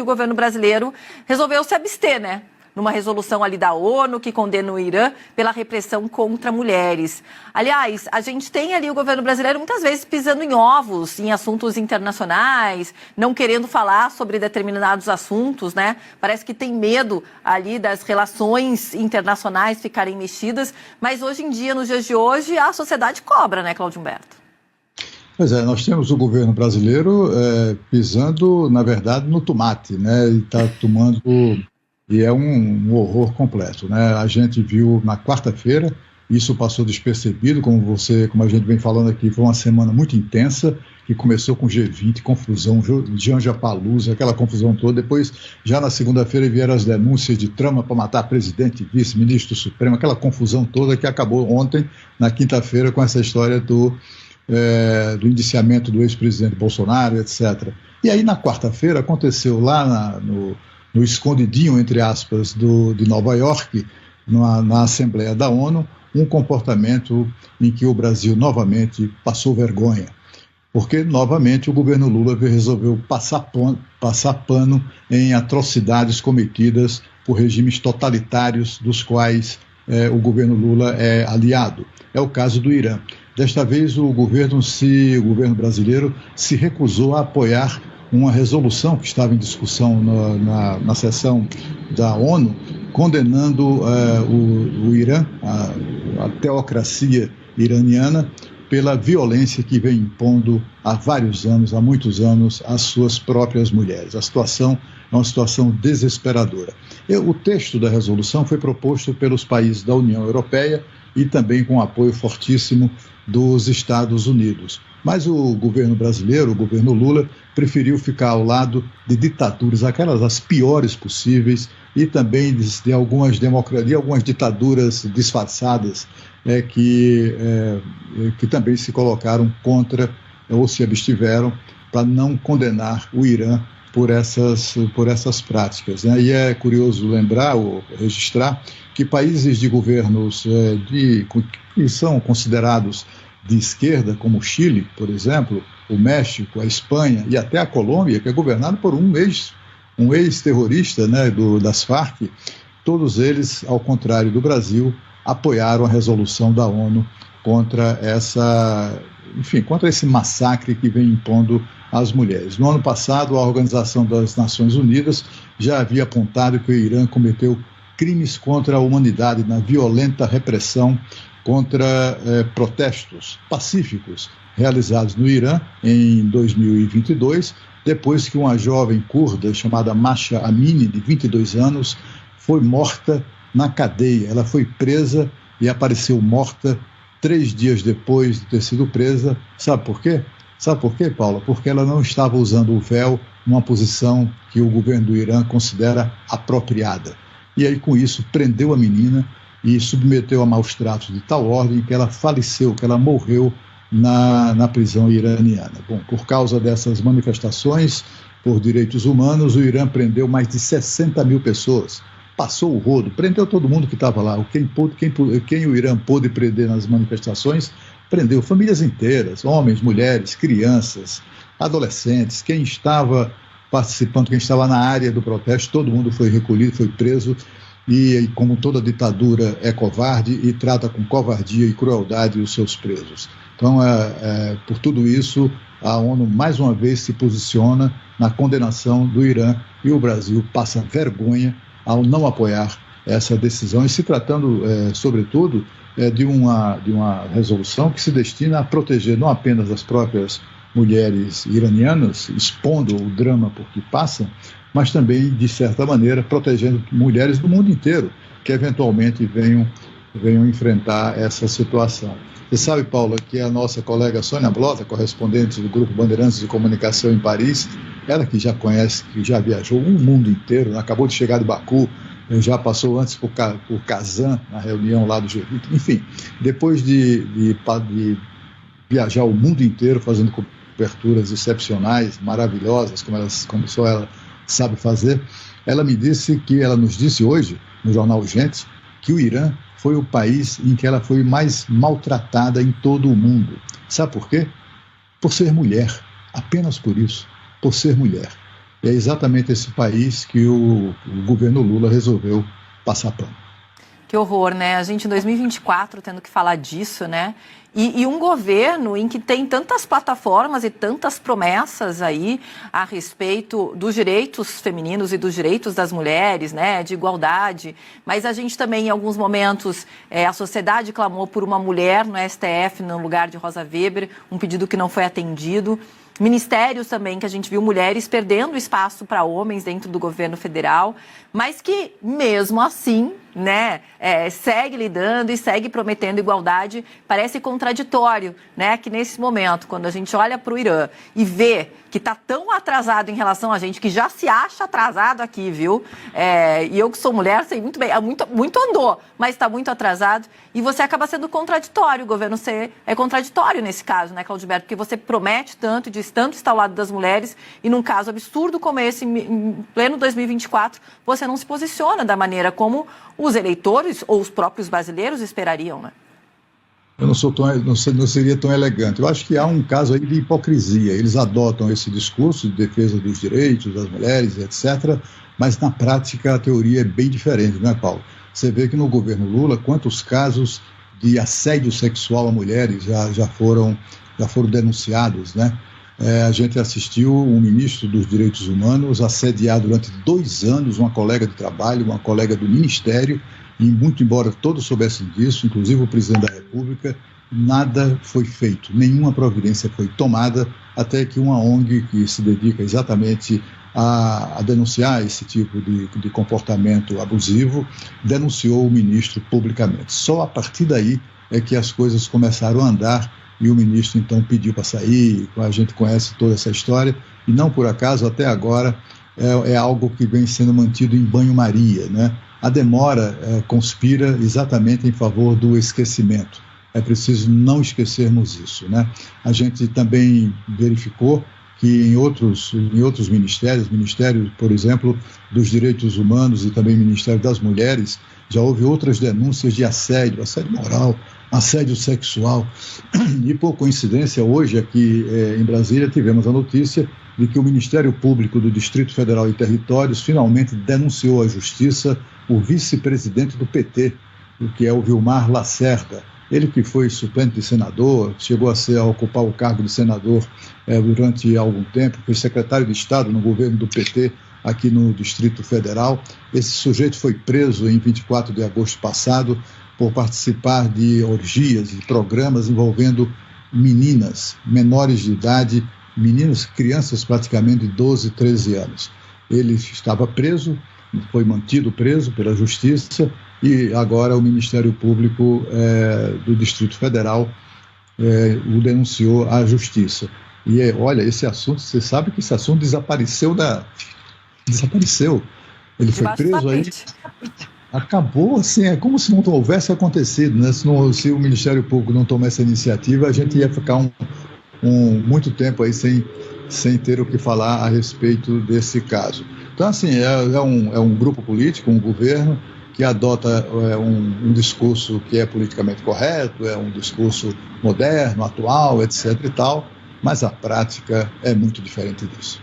O governo brasileiro resolveu se abster, né? Numa resolução ali da ONU que condena o Irã pela repressão contra mulheres. Aliás, a gente tem ali o governo brasileiro muitas vezes pisando em ovos em assuntos internacionais, não querendo falar sobre determinados assuntos, né? Parece que tem medo ali das relações internacionais ficarem mexidas, mas hoje em dia, nos dias de hoje, a sociedade cobra, né, Cláudio Humberto? Pois é, nós temos o governo brasileiro pisando, na verdade, no tomate, né? E está tomando... E é um horror completo, né? A gente viu na quarta-feira, isso passou despercebido, como a gente vem falando aqui, foi uma semana muito intensa, que começou com G20, confusão, Janja Palusa, aquela confusão toda. Depois, já na segunda-feira, vieram as denúncias de trama para matar presidente, vice, ministro supremo, aquela confusão toda que acabou ontem, na quinta-feira, com essa história do indiciamento do ex-presidente Bolsonaro, etc. E aí, na quarta-feira, aconteceu lá no escondidinho, entre aspas, de Nova York, na Assembleia da ONU, um comportamento em que o Brasil novamente passou vergonha. Porque, novamente, o governo Lula resolveu passar pano em atrocidades cometidas por regimes totalitários dos quais o governo Lula é aliado. É o caso do Irã. Desta vez, o governo brasileiro se recusou a apoiar uma resolução que estava em discussão na sessão da ONU, condenando o Irã, a teocracia iraniana, pela violência que vem impondo há muitos anos, às suas próprias mulheres. A situação é uma situação desesperadora. O texto da resolução foi proposto pelos países da União Europeia e também com apoio fortíssimo dos Estados Unidos. Mas o governo brasileiro, o governo Lula, preferiu ficar ao lado de ditaduras, aquelas as piores possíveis, e também de algumas ditaduras disfarçadas que também se colocaram contra ou se abstiveram para não condenar o Irã por essas práticas, né? E é curioso lembrar ou registrar que países de governos que são considerados de esquerda, como o Chile, por exemplo, o México, a Espanha e até a Colômbia, que é governado por um ex-terrorista, né, das Farc, todos eles, ao contrário do Brasil, apoiaram a resolução da ONU contra esse massacre que vem impondo às mulheres. No ano passado, a Organização das Nações Unidas já havia apontado que o Irã cometeu crimes contra a humanidade na violenta repressão contra protestos pacíficos realizados no Irã em 2022, depois que uma jovem curda chamada Mahsa Amini, de 22 anos, foi morta na cadeia. Ela foi presa e apareceu morta 3 dias depois de ter sido presa. Sabe por quê? Sabe por quê, Paula? Porque ela não estava usando o véu numa posição que o governo do Irã considera apropriada. E aí, com isso, prendeu a menina e submeteu a maus tratos de tal ordem que ela faleceu, que ela morreu na prisão iraniana. Bom, por causa dessas manifestações por direitos humanos, o Irã prendeu mais de 60 mil pessoas. Passou o rodo, prendeu todo mundo que estava lá. Quem o Irã pôde prender nas manifestações, prendeu famílias inteiras, homens, mulheres, crianças, adolescentes. Quem estava participando, quem estava na área do protesto, todo mundo foi recolhido, foi preso. E como toda ditadura é covarde e trata com covardia e crueldade os seus presos. Então, por tudo isso, a ONU mais uma vez se posiciona na condenação do Irã e o Brasil passa vergonha ao não apoiar essa decisão, e se tratando, sobretudo, de uma resolução que se destina a proteger não apenas as próprias mulheres iranianas, expondo o drama por que passam, mas também, de certa maneira, protegendo mulheres do mundo inteiro que eventualmente venham enfrentar essa situação. Você sabe, Paula, que a nossa colega Sônia Blota, correspondente do Grupo Bandeirantes de Comunicação em Paris, ela que já conhece, que já viajou o mundo inteiro, acabou de chegar de Baku, já passou antes por Kazan, na reunião lá do G20, enfim, depois de viajar o mundo inteiro fazendo coberturas excepcionais, maravilhosas, como só ela sabe fazer, ela nos disse hoje, no jornal Gente, que o Irã foi o país em que ela foi mais maltratada em todo o mundo. Sabe por quê? Por ser mulher, apenas por isso, por ser mulher. E é exatamente esse país que o governo Lula resolveu passar pano. Que horror, né? A gente em 2024 tendo que falar disso, né? E um governo em que tem tantas plataformas e tantas promessas aí a respeito dos direitos femininos e dos direitos das mulheres, né? De igualdade. Mas a gente também, em alguns momentos, a sociedade clamou por uma mulher no STF no lugar de Rosa Weber, um pedido que não foi atendido. Ministérios também, que a gente viu mulheres perdendo espaço para homens dentro do governo federal, mas que, mesmo assim, né, segue lidando e segue prometendo igualdade. Parece contraditório, né, que nesse momento, quando a gente olha para o Irã e vê que está tão atrasado em relação a gente, que já se acha atrasado aqui, viu? E eu que sou mulher, sei muito bem, muito andou, mas está muito atrasado. E você acaba sendo contraditório, o governo é contraditório nesse caso, né, Claudilberto? Porque você promete tanto, diz tanto está ao lado das mulheres, e num caso absurdo como esse, em pleno 2024, você não se posiciona da maneira como os eleitores ou os próprios brasileiros esperariam, né? Eu não seria tão elegante. Eu acho que há um caso aí de hipocrisia. Eles adotam esse discurso de defesa dos direitos das mulheres, etc., mas na prática a teoria é bem diferente, não é, Paulo? Você vê que no governo Lula, quantos casos de assédio sexual a mulheres já foram denunciados, né? A gente assistiu um ministro dos Direitos Humanos assediar durante 2 anos uma colega de trabalho, uma colega do Ministério, e muito embora todos soubessem disso, inclusive o presidente da República, nada foi feito, nenhuma providência foi tomada, até que uma ONG que se dedica exatamente a denunciar esse tipo de comportamento abusivo, denunciou o ministro publicamente. Só a partir daí é que as coisas começaram a andar e o ministro então pediu para sair. A gente conhece toda essa história e não por acaso até agora é algo que vem sendo mantido em banho-maria, né? A demora conspira exatamente em favor do esquecimento. É preciso não esquecermos isso, né? A gente também verificou que em outros ministérios, por exemplo, dos Direitos Humanos e também Ministério das Mulheres, já houve outras denúncias de assédio moral, assédio sexual. E por coincidência, hoje aqui em Brasília tivemos a notícia de que o Ministério Público do Distrito Federal e Territórios finalmente denunciou à Justiça o vice-presidente do PT, o que é o Vilmar Lacerda. Ele que foi suplente de senador, chegou a ocupar o cargo de senador durante algum tempo, foi secretário de Estado no governo do PT aqui no Distrito Federal. Esse sujeito foi preso em 24 de agosto passado por participar de orgias e programas envolvendo meninas, menores de idade, meninas, crianças praticamente de 12, 13 anos. Ele estava preso, foi mantido preso pela Justiça e agora o Ministério Público do Distrito Federal o denunciou à Justiça. E olha, esse assunto, você sabe que esse assunto desapareceu. Ele foi preso aí, acabou assim, é como se não houvesse acontecido, né? Se o Ministério Público não tomasse essa iniciativa, a gente ia ficar muito tempo aí sem ter o que falar a respeito desse caso. Então, assim, é um grupo político, um governo que adota um discurso que é politicamente correto, é um discurso moderno, atual, etc. e tal, mas a prática é muito diferente disso.